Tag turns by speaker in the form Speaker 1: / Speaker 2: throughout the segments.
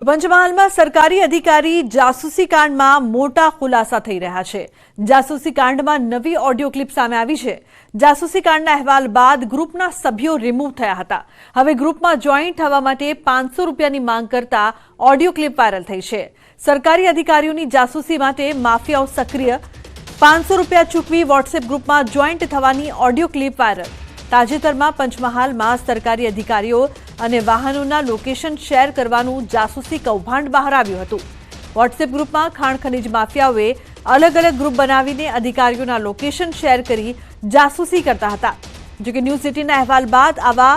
Speaker 1: પંચમહાલમાં સરકારી અધિકારી જાસૂસી કાંડમાં મોટા ખુલાસા થઈ રહ્યા છે। જાસૂસી કાંડમાં નવી ઓડિયો ક્લિપ સામે આવી છે। જાસૂસી કાંડના અહેવાલ બાદ ગ્રુપના સભ્યો રિમૂવ થયા હતા। હવે ગ્રુપમાં જોઈન થવા માટે 500 રૂપિયાની માંગ કરતા ઓડિયો ક્લિપ વાયરલ થઈ છે। સરકારી અધિકારીઓની જાસૂસી માટે માફિયાઓ સક્રિય, 500 રૂપિયા ચૂકવી વોટ્સએપ ગ્રુપમાં જોઈન્ટ થવાની ઓડિયો ક્લિપ વાયરલ। તાજેતરમાં પંચમહાલમાં સરકારી અધિકારીઓ અને વાહનોના લોકેશન શેર કરવાનું જાસૂસી કૌભાંડ બહાર આવ્યું હતું। વોટ્સએપ ગ્રુપમાં ખાણ ખનીજ માફિયાઓએ અલગ અલગ ગ્રુપ બનાવીને અધિકારીઓના લોકેશન શેર કરી જાસૂસી કરતા હતા। જો કે ન્યૂઝ સિટીના અહેવાલ બાદ આવા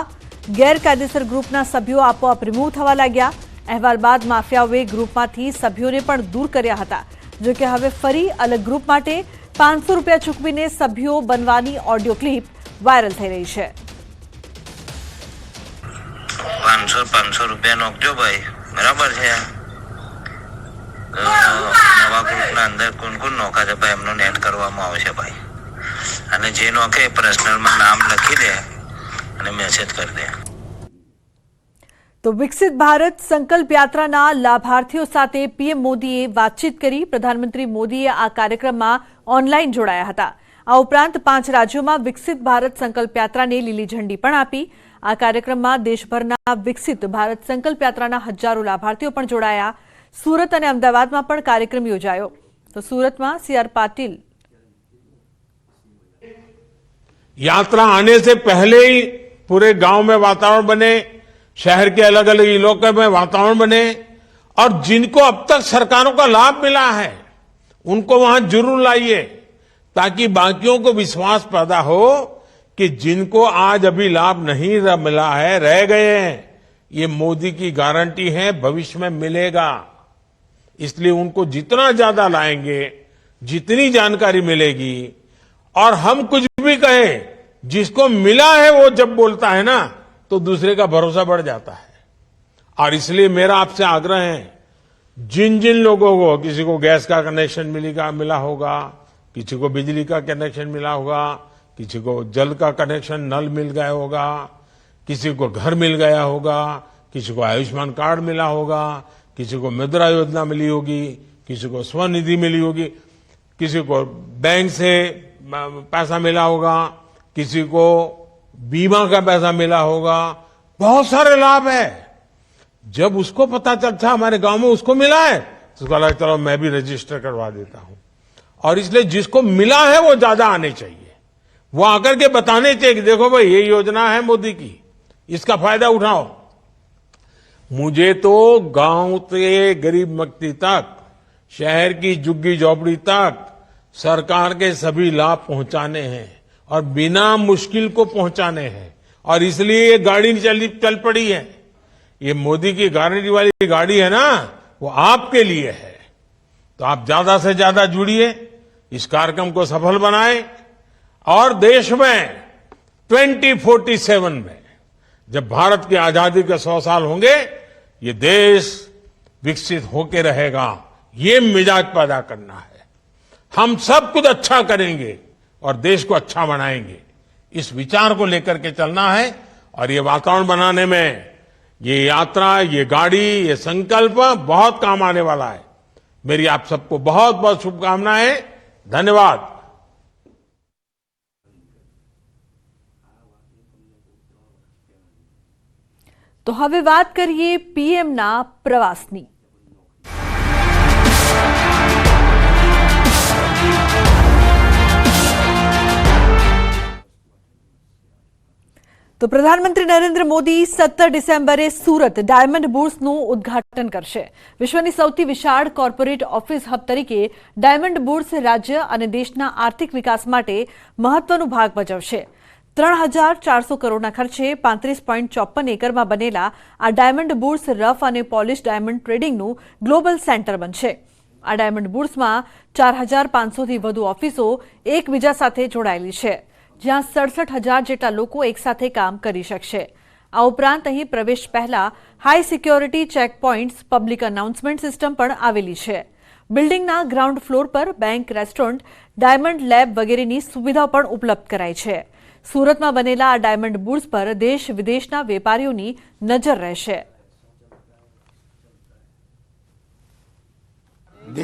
Speaker 1: ગેરકાયદેસર ગ્રુપના સભ્યો આપોઆપ રિમૂવ થવા લાગ્યા। અહેવાલ બાદ માફિયાઓએ ગ્રુપમાંથી સભ્યોને પણ દૂર કર્યા હતા। જો કે હવે ફરી અલગ ગ્રુપ માટે 500 રૂપિયા ચૂકવીને સભ્યો બનવાની ઓડિયો ક્લિપ વાયરલ થઈ રહી છે।
Speaker 2: 500 રૂપિયા નોખજો ભાઈ, બરાબર છે। નવા ગ્રુપના અંદર કોણ કોણ નોખા છે ભાઈ, એમનો નેટ કરવામાં આવશે ભાઈ। અને જે નોખે પર્સનલમાં નામ લખી દે અને મેસેજ કરી દે।
Speaker 1: તો વિકસિત ભારત સંકલ્પ યાત્રાના લાભાર્થીઓ સાથે પીએમ મોદીએ વાતચીત કરી। પ્રધાનમંત્રી મોદીએ આ કાર્યક્રમમાં ઓનલાઈન જોડાયા હતા। આ ઉપરાંત 5 રાજ્યોમાં વિકસિત ભારત સંકલ્પ યાત્રાને લીલી ઝંડી પણ આપી। આ કાર્યક્રમમાં દેશભરના વિકસિત ભારત સંકલ્પ યાત્રાના હજારો લાભાર્થીઓ પણ જોડાયા। સુરત અને અમદાવાદમાં પણ કાર્યક્રમ યોજાયો। તો સુરતમાં સીઆર પાટીલ
Speaker 3: यात्रा आने से पहले ही पूरे गांव में वातावरण बने, शहर के अलग अलग इलाकों में वातावरण बने और जिनको अब तक सरकारों का लाभ मिला है उनको वहां जरूर लाइए, ताकि बाकियों को विश्वास पैदा हो कि जिनको आज अभी लाभ नहीं मिला है, रह गए हैं, ये मोदी की गारंटी है भविष्य में मिलेगा। इसलिए उनको जितना ज्यादा लाएंगे, जितनी जानकारी मिलेगी, और हम कुछ भी कहें, जिसको मिला है वो जब बोलता है ना तो दूसरे का भरोसा बढ़ जाता है। और इसलिए मेरा आपसे आग्रह है, जिन जिन लोगों को, किसी को गैस का कनेक्शन मिला होगा, किसी को बिजली का कनेक्शन मिला होगा, किसी को जल का कनेक्शन नल मिल गया होगा, किसी को घर मिल गया होगा, किसी को आयुष्मान कार्ड मिला होगा, किसी को मुद्रा योजना मिली होगी, किसी को स्वनिधि मिली होगी, किसी को बैंक से पैसा मिला होगा, किसी को बीमा का पैसा मिला होगा। बहुत सारे लाभ है। जब उसको पता चलता हमारे गांव में उसको मिला है तो उसको लगा चलो मैं भी रजिस्टर करवा देता हूं। और इसलिए जिसको मिला है वो ज्यादा आने चाहिए, वो आकर के बताने चाहिए कि देखो भाई ये योजना है मोदी की, इसका फायदा उठाओ। मुझे तो गांव से गरीब व्यक्ति तक, शहर की झुग्गी झोपड़ी तक सरकार के सभी लाभ पहुंचाने हैं और बिना मुश्किल को पहुंचाने हैं। और इसलिए ये गाड़ी चल पड़ी है। ये मोदी की गारंटी वाली गाड़ी है ना, वो आपके लिए है। तो आप ज्यादा से ज्यादा जुड़िए, इस कार्यक्रम को सफल बनाएं और देश में 2047 में जब भारत की आजादी के 100 साल होंगे, ये देश विकसित होके रहेगा। ये मिजाज पैदा करना है। हम सब कुछ अच्छा करेंगे और देश को अच्छा बनाएंगे, इस विचार को लेकर के चलना है। और ये वातावरण बनाने में ये यात्रा, ये गाड़ी, ये संकल्प बहुत काम आने वाला है। मेरी आप सबको बहुत बहुत शुभकामनाएं। धन्यवाद।
Speaker 1: તો હવે વાત કરીએ પીએમના પ્રવાસની। તો પ્રધાનમંત્રી નરેન્દ્ર મોદી 17 ડિસેમ્બરે સુરત ડાયમંડ બુર્સનું ઉદ્ઘાટન કરશે। વિશ્વની સૌથી વિશાળ કોર્પોરેટ ઓફિસ હબ તરીકે ડાયમંડ બુર્સ રાજ્ય અને દેશના આર્થિક વિકાસ માટે મહત્વનો ભાગ ભજવશે। 3400 કરોડના ખર્ચે 35.54 એકરમાં બનેલા આ ડાયમંડ બુર્સ રફ અને પોલિશ ડાયમંડ ટ્રેડિંગનું ગ્લોબલ સેન્ટર બનશે। આ ડાયમંડ બુર્સમાં 4500થી વધુ ઓફિસો એકબીજા સાથે જોડાયેલી છે, જ્યાં 67,000 જેટલા લોકો એકસાથે કામ કરી શકશે। આ ઉપરાંત અહીં પ્રવેશ પહેલા high security check points, public announcement system પણ આવેલી છે। બિલ્ડિંગના ગ્રાઉન્ડ ફ્લોર પર બેંક, રેસ્ટોરન્ટ, ડાયમંડ લેબ વગેરેની સુવિધાઓ પણ ઉપલબ્ધ કરાઈ છે। સુરતમાં બનેલા આ ડાયમંડ બુર્સ પર દેશ વિદેશના વેપારીઓની નજર રહેશે।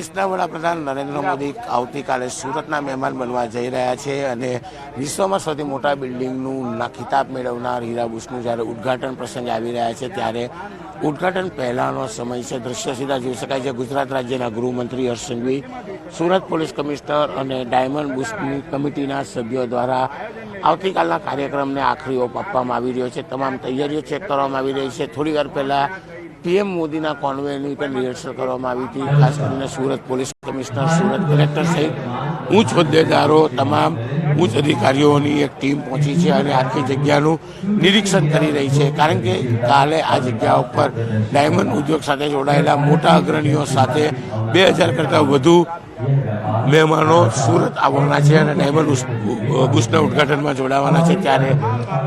Speaker 4: દેશના વડાપ્રધાન નરેન્દ્ર મોદી આવતીકાલે સુરતના મહેમાન બનવા જઈ રહ્યા છે અને વિશ્વમાં સૌથી મોટા બિલ્ડિંગનું ખિતાબ મેળવનાર હીરા બુશનું જ્યારે ઉદ્ઘાટન પ્રસંગે આવી રહ્યા છે ત્યારે ઉદ્ઘાટન પહેલાંનો સમય છે. દ્રશ્ય સીધા જોઈ શકાય છે. ગુજરાત રાજ્યના ગૃહમંત્રી હર્ષ સંઘવી, સુરત પોલીસ કમિશનર અને ડાયમંડ બુશની કમિટીના સભ્યો દ્વારા આવતીકાલના કાર્યક્રમને આખરી ઓપ આપવામાં આવી રહ્યો છે. તમામ તૈયારીઓ ચેક કરવામાં આવી રહી છે. થોડી વાર પહેલાં પીએમ મોદીના કોન્વેની પણ રિહર્સલ કરવામાં આવી હતી. ખાસ કરીને Surat police commissioner, Surat collector સહિત ઉચ્ચ હોદ્દેદારો, તમામ ઉચ્ચ અધિકારીઓની એક ટીમ પહોંચી છે અને આખી જગ્યાનું નિરીક્ષણ કરી રહી છે. કારણ કે કાલે આ જગ્યા ઉપર ડાયમંડ ઉદ્યોગ સાથે જોડાયેલા મોટા અગ્રણીઓ સાથે 2000 કરતાં વધુ મહેમાનો સુરત આવવાના છે અને ડાયમંડ બુશના ઉદ્ઘાટનમાં જોડાવાના છે. ત્યારે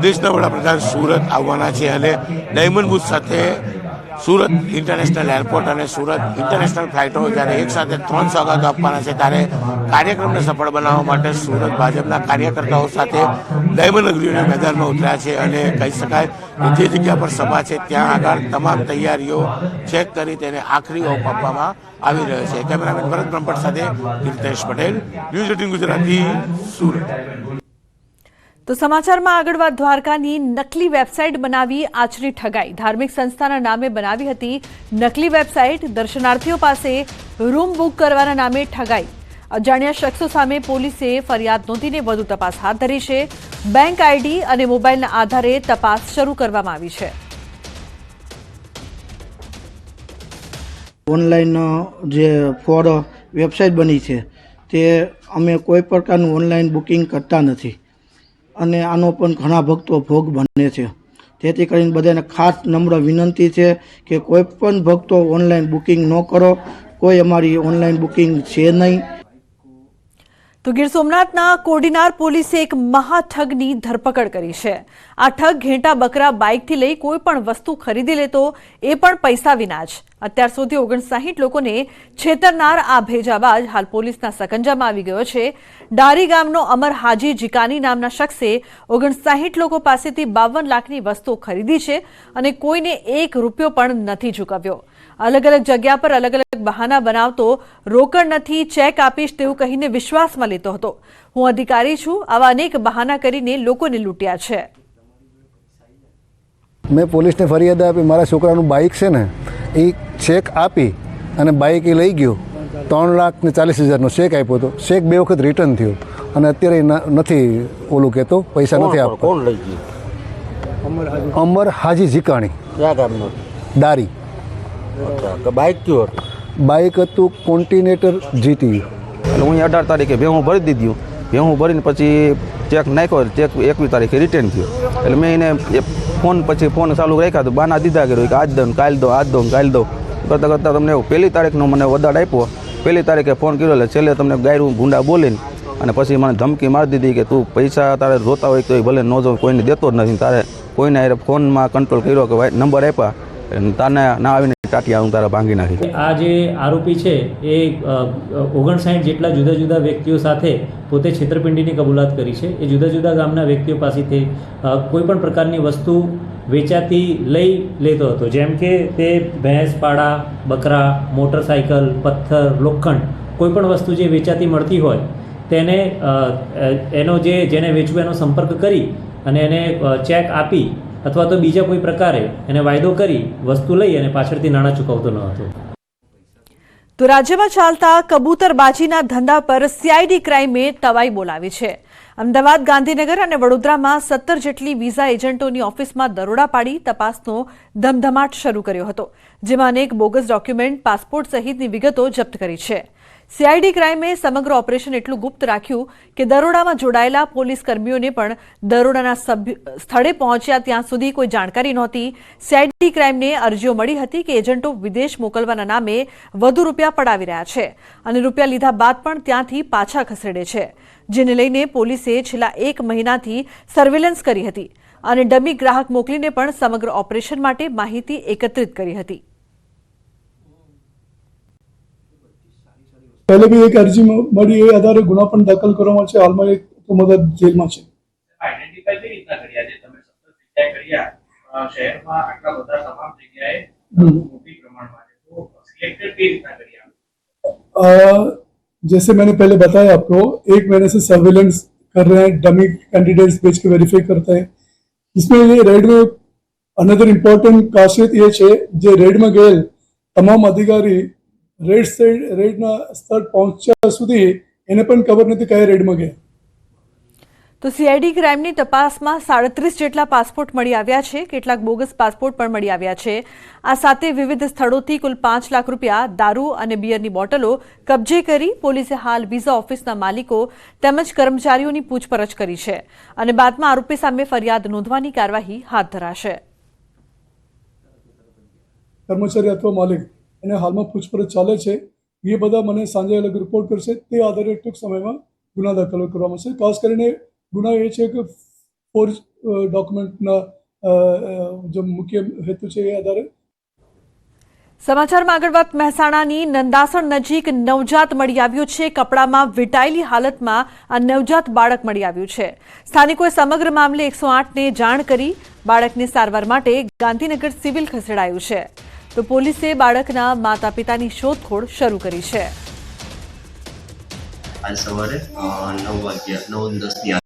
Speaker 4: દેશના વડાપ્રધાન સુરત આવવાના છે અને ડાયમંડ બુશ સાથે સુરત ઇન્ટરનેશનલ એરપોર્ટ અને સુરત ઇન્ટરનેશનલ ફ્લાઇટો જ્યારે એક સાથે 3 સોગાદો આપવાના છે. ત્યારે કાર્યક્રમને સફળ બનાવવા માટે સુરત ભાજપના કાર્યકર્તાઓ સાથે ડાયમંડ અગ્રણીઓના મેદાનમાં ઉતર્યા છે અને કહી શકાય કે જે જગ્યા પર સભા છે ત્યાં આગળ તમામ તૈયારીઓ ચેક કરી તેને આખરી ઓપ આપવામાં આવી રહ્યો છે. કેમેરામેન ભરત બ્રહ્મભટ્ટ સાથે હિતેશ પટેલ, ન્યૂઝ 18 ગુજરાતી, સુરત.
Speaker 1: તો સમાચારમાં આગળ વાત દ્વારકાની નકલી વેબસાઇટ બનાવી આચરી ઠગાઈ. ધાર્મિક સંસ્થાના નામે બનાવી હતી નકલી વેબસાઇટ. દર્શનાર્થીઓ પાસે રૂમ બુક કરવાના નામે ઠગાઈ. અજાણ્યા શખ્સો સામે પોલીસે ફરિયાદ નોંધીને વધુ તપાસ હાથ ધરી છે. બેંક આઈડી અને મોબાઈલના આધારે તપાસ શરૂ કરવામાં આવી છે.
Speaker 5: ઓનલાઈન જે ફોર વેબસાઇટ બની છે તે અમે કોઈ પ્રકારનું ઓનલાઈન બુકિંગ કરતા નથી અને આનો પણ ઘણા ભક્તો ભોગ બને છે. તેથી કરીને બધાને ખાસ નમ્ર વિનંતી છે કે કોઈ પણ ભક્તો ઓનલાઈન બુકિંગ ન કરો. કોઈ અમારી ઓનલાઈન બુકિંગ છે નહીં.
Speaker 1: તો ગીર સોમનાથના કોડીનાર પોલીસે એક મહાઠગની ધરપકડ કરી છે. આ ઠગ ઘેંટા બકરા બાઇકથી લઈ કોઈ પણ વસ્તુ ખરીદી લેતો, એ પણ પૈસા વિના જ. અત્યાર સુધી 59 લોકોને છેતરનાર આ ભેજાબાજ હાલ પોલીસના સકંજામાં આવી ગયો છે. ડારી ગામનો અમર હાજી જીકાની નામના શખ્સે 59 લોકો પાસેથી 52 લાખની વસ્તુઓ ખરીદી છે અને કોઈને 1 રૂપિયો પણ નથી ચૂકવ્યો. અલગ અલગ જગ્યા પર અલગ અલગ બહાના બનાવતો, રોકડ નથી, ચેક આપીશ તેવું કહીને વિશ્વાસમાં લેતો હતો. હું અધિકારી છું, આવા અનેક બહાના કરીને લોકોને લૂંટ્યા છે.
Speaker 6: મેં પોલીસને ફરિયાદ આપી. મારા છોકરાનું બાઇક છે ને એ ચેક આપી અને બાઇક એ લઈ ગયો. 3,40,000નો ચેક આપ્યો હતો. ચેક 2 વખત રિટર્ન થયો અને અત્યારે નથી ઓલું કહેતો પૈસા નથી આપતા.
Speaker 7: કોણ લઈ ગયું?
Speaker 6: અમર હાજી જીકાણી,
Speaker 7: ક્યાં ગામનો?
Speaker 6: દારી.
Speaker 7: બાઇક કયું હતું?
Speaker 6: બાઇક હતું કોન્ટિનેટર જીટી.
Speaker 8: એટલે હું 18 તારીખે ભેહું ભરી દીધું. ભેહું ભરીને પછી ચેક નાખ્યો. ચેક 21 તારીખે રિટર્ન થયો. એટલે મેં એને ફોન ચાલુ રાખ્યા તો બાના દીધા કર્યું કે આજ દો, કાલ દો, આજ દો, કાલ દો કરતાં કરતાં તમને 1 તારીખનો મને વદાડ આપ્યો. 1 તારીખે ફોન કર્યો એટલે છેલ્લે તમને ગાયરું ભૂંડા બોલીને અને પછી મને ધમકી મારી દીધી કે તું પૈસા તારે જોતા હોય તો ભલે ન જો, કોઈને દેતો જ નથી. તારે કોઈને ફોનમાં કંટ્રોલ કર્યો કે ભાઈ નંબર આપ્યા તાને ના આવીને ટાટિયા હું તારા ભાંગી નાખી.
Speaker 9: આ જે આરોપી છે એ 59 જેટલા જુદા જુદા વ્યક્તિઓ સાથે પોતે છેતરપિંડીની કબૂલાત કરી છે. એ જુદા જુદા ગામના વ્યક્તિઓ પાસેથી કોઈ પણ પ્રકારની વસ્તુ વેચાતી લઈ લેતો હતો. જેમ કે તે ભેંસ, પાડા, બકરા, મોટરસાઇકલ, પથ્થર, લોખંડ, કોઈ પણ વસ્તુ જે વેચાતી મળતી હોય તેને જેને વેચવું એનો સંપર્ક કરી અને એને ચેક આપી અથવા તો બીજા કોઈ પ્રકારે એને વાયદો કરી વસ્તુ લઈ અને પાછળથી નાણાં ચૂકવતો ન હતો.
Speaker 1: તો રાજ્યમાં ચાલતા કબૂતરબાજીના ધંધા પર સીઆઈડી ક્રાઇમે તવાઈ બોલાવી છે. અમદાવાદ, ગાંધીનગર અને વડોદરામાં 17 જેટલી વિઝા એજન્ટોની ઓફિસમાં દરોડા પાડી તપાસનો ધમધમાટ શરૂ કર્યો હતો, જેમાં અનેક બોગસ ડોક્યુમેન્ટ, પાસપોર્ટ સહિતની વિગતો જપ્ત કરી છે. સીઆઈડી ક્રાઇમે સમગ્ર ઓપરેશન એટલું ગુપ્ત રાખ્યું કે દરોડામાં જોડાયેલા પોલીસ કર્મીઓને પણ દરોડાના સ્થળે પહોંચ્યા ત્યાં સુધી કોઈ જાણકારી નહોતી. સીઆઈડી ક્રાઇમને અરજીઓ મળી હતી કે એજન્ટો વિદેશ મોકલવાના નામે વધુ રૂપિયા પડાવી રહ્યા છે અને રૂપિયા લીધા બાદ પણ ત્યાંથી પાછા ખસેડે છે, જેને લઈને પોલીસે છેલ્લા 1 મહિનાથી સર્વેલન્સ કરી હતી અને ડમી ગ્રાહક મોકલીને પણ સમગ્ર ઓપરેશન માટે માહિતી એકત્રિત કરી હતી.
Speaker 10: पहले भी एक अर्जी मળી એ આધારે ગુનો પણ દાખલ કરવામાં છે. હાલમાં એક મદદ જેલમાં છે.
Speaker 11: આઈડેન્ટિફાઈ કઈ રીતના કર્યા છે તમે? 17 જગ્યાએ કર્યા શહેરમાં, આટલા બધા તમામ જગ્યાએ મોટી પ્રમાણમાં છે, તો સિલેક્ટેડ કઈ રીતના કર્યા?
Speaker 10: जैसे मैंने पहले बताया आपको, 1 महीने से सर्वेलेंस कर रहे हैं, डमी कैंडिडेट्स भेज के वेरीफाई करते हैं. इसमें ये रेड में अनदर इम्पोर्टન્ટ खासियत ये છે જે રેડમાં ગયેલ તમામ અધિકારી રેડના સ્થળ પહોંચ્યા સુધી એને પણ ખબર નથી કયા રેડમાં ગયા.
Speaker 1: તો સીઆઈડી ક્રાઇમની તપાસમાં 37 જેટલા પાસપોર્ટ મળી આવ્યા છે. કેટલાક બોગસ પાસપોર્ટ પણ મળી આવ્યા છે. આ સાથે વિવિધ સ્થળોથી કુલ 5 લાખ રૂપિયા દારૂ અને બિયરની બોટલો કબજે કરી પોલીસે હાલ વિઝા ઓફિસના માલિકો તેમજ કર્મચારીઓની પૂછપરછ કરી છે અને બાદમાં આરોપી સામે ફરિયાદ નોંધવાની કાર્યવાહી હાથ ધરાશે.
Speaker 10: કર્મચારી અથવા માલિક એને હાલમાં પૂછપરછ ચાલે છે. એ બધા મને સાંજે અલગ રિપોર્ટ કરશે. તે આધારે ટૂંક સમયમાં ગુના દાખલ કરવામાં આવશે. ખાસ કરીને ગુના એ છે કે ફોર્જ ડોક્યુમેન્ટના જો મુખ્ય હેતુ છે એ આધારે.
Speaker 1: સમાચારમાં આગળ વાત મહેસાણાની નંદાસણ નજીક નવજાત મળી આવ્યું છે. કપડામાં વીંટાયેલી હાલતમાં આ નવજાત બાળક મળી આવ્યું છે. સ્થાનિકોએ સમગ્ર મામલે 108ને જાણ કરી બાળકને સારવાર માટે ગાંધીનગર સિવિલ ખસેડાયું છે. તો પોલીસે બાળકના માતા પિતાની શોધખોળ શરૂ કરી છે.
Speaker 12: આજ સવારે 9:10